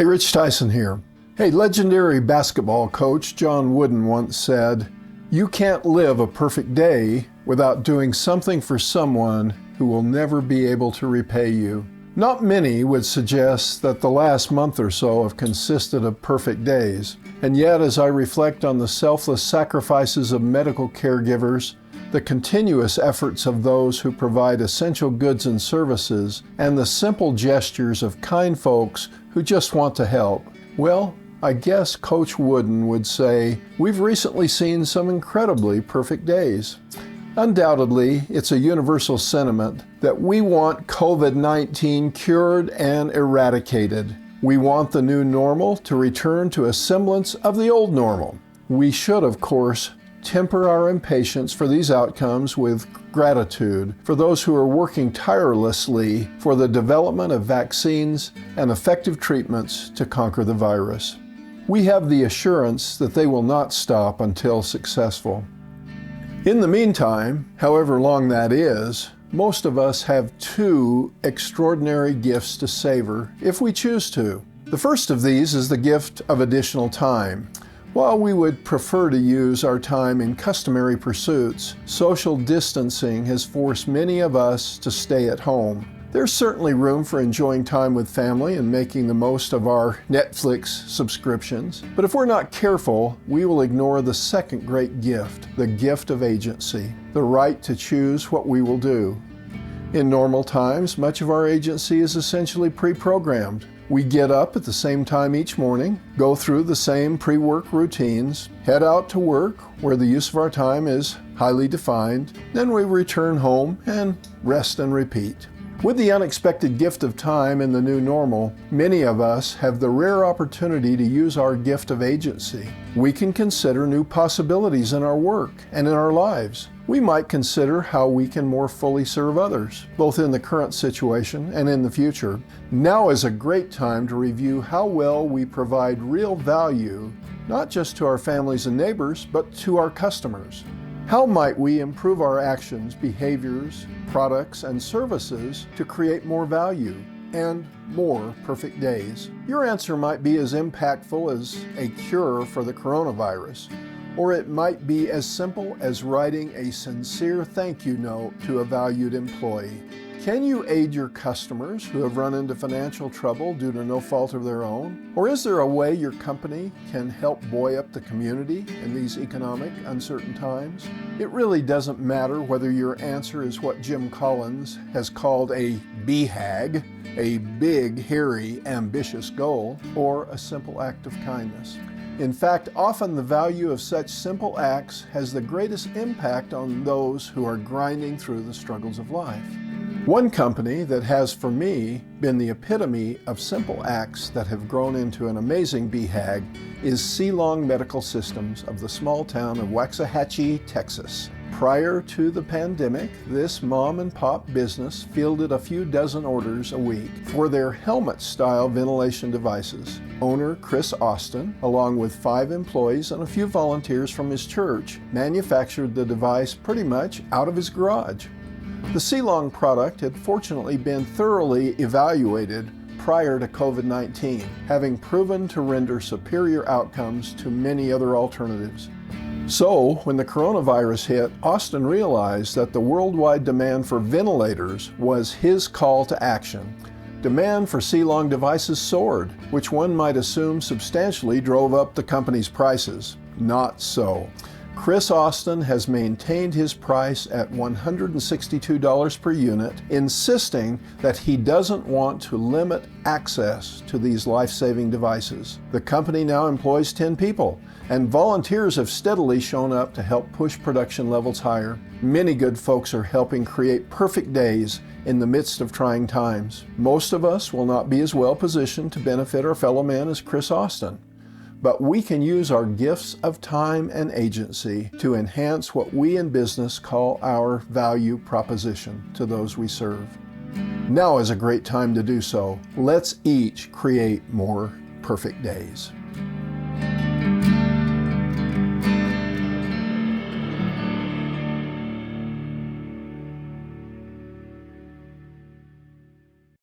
Hey, Rich Tyson here. Hey, legendary basketball coach John Wooden once said, "You can't live a perfect day without doing something for someone who will never be able to repay you." Not many would suggest that the last month or so have consisted of perfect days. And yet, as I reflect on the selfless sacrifices of medical caregivers, the continuous efforts of those who provide essential goods and services, and the simple gestures of kind folks who just want to help, well, I guess Coach Wooden would say, we've recently seen some incredibly perfect days. Undoubtedly, it's a universal sentiment that we want COVID-19 cured and eradicated. We want the new normal to return to a semblance of the old normal. We should, of course, temper our impatience for these outcomes with gratitude for those who are working tirelessly for the development of vaccines and effective treatments to conquer the virus. We have the assurance that they will not stop until successful. In the meantime, however long that is, most of us have two extraordinary gifts to savor if we choose to. The first of these is the gift of additional time. While we would prefer to use our time in customary pursuits, social distancing has forced many of us to stay at home. There's certainly room for enjoying time with family and making the most of our Netflix subscriptions. But if we're not careful, we will ignore the second great gift, the gift of agency, the right to choose what we will do. In normal times, much of our agency is essentially pre-programmed. We get up at the same time each morning, go through the same pre-work routines, head out to work where the use of our time is highly defined, then we return home and rest and repeat. With the unexpected gift of time in the new normal, many of us have the rare opportunity to use our gift of agency. We can consider new possibilities in our work and in our lives. We might consider how we can more fully serve others, both in the current situation and in the future. Now is a great time to review how well we provide real value, not just to our families and neighbors, but to our customers. How might we improve our actions, behaviors, products, and services to create more value and more perfect days? Your answer might be as impactful as a cure for the coronavirus, or it might be as simple as writing a sincere thank you note to a valued employee. Can you aid your customers who have run into financial trouble due to no fault of their own? Or is there a way your company can help buoy up the community in these economic uncertain times? It really doesn't matter whether your answer is what Jim Collins has called a BHAG, a big, hairy, ambitious goal, or a simple act of kindness. In fact, often the value of such simple acts has the greatest impact on those who are grinding through the struggles of life. One company that has, for me, been the epitome of simple acts that have grown into an amazing BHAG is Sealong Medical Systems of the small town of Waxahachie, Texas. Prior to the pandemic, this mom-and-pop business fielded a few dozen orders a week for their helmet-style ventilation devices. Owner Chris Austin, along with 5 employees and a few volunteers from his church, manufactured the device pretty much out of his garage. The Sealong product had fortunately been thoroughly evaluated prior to COVID-19, having proven to render superior outcomes to many other alternatives. So, when the coronavirus hit, Austin realized that the worldwide demand for ventilators was his call to action. Demand for Sealong devices soared, which one might assume substantially drove up the company's prices. Not so. Chris Austin has maintained his price at $162 per unit, insisting that he doesn't want to limit access to these life-saving devices. The company now employs 10 people, and volunteers have steadily shown up to help push production levels higher. Many good folks are helping create perfect days in the midst of trying times. Most of us will not be as well positioned to benefit our fellow man as Chris Austin. But we can use our gifts of time and agency to enhance what we in business call our value proposition to those we serve. Now is a great time to do so. Let's each create more perfect days.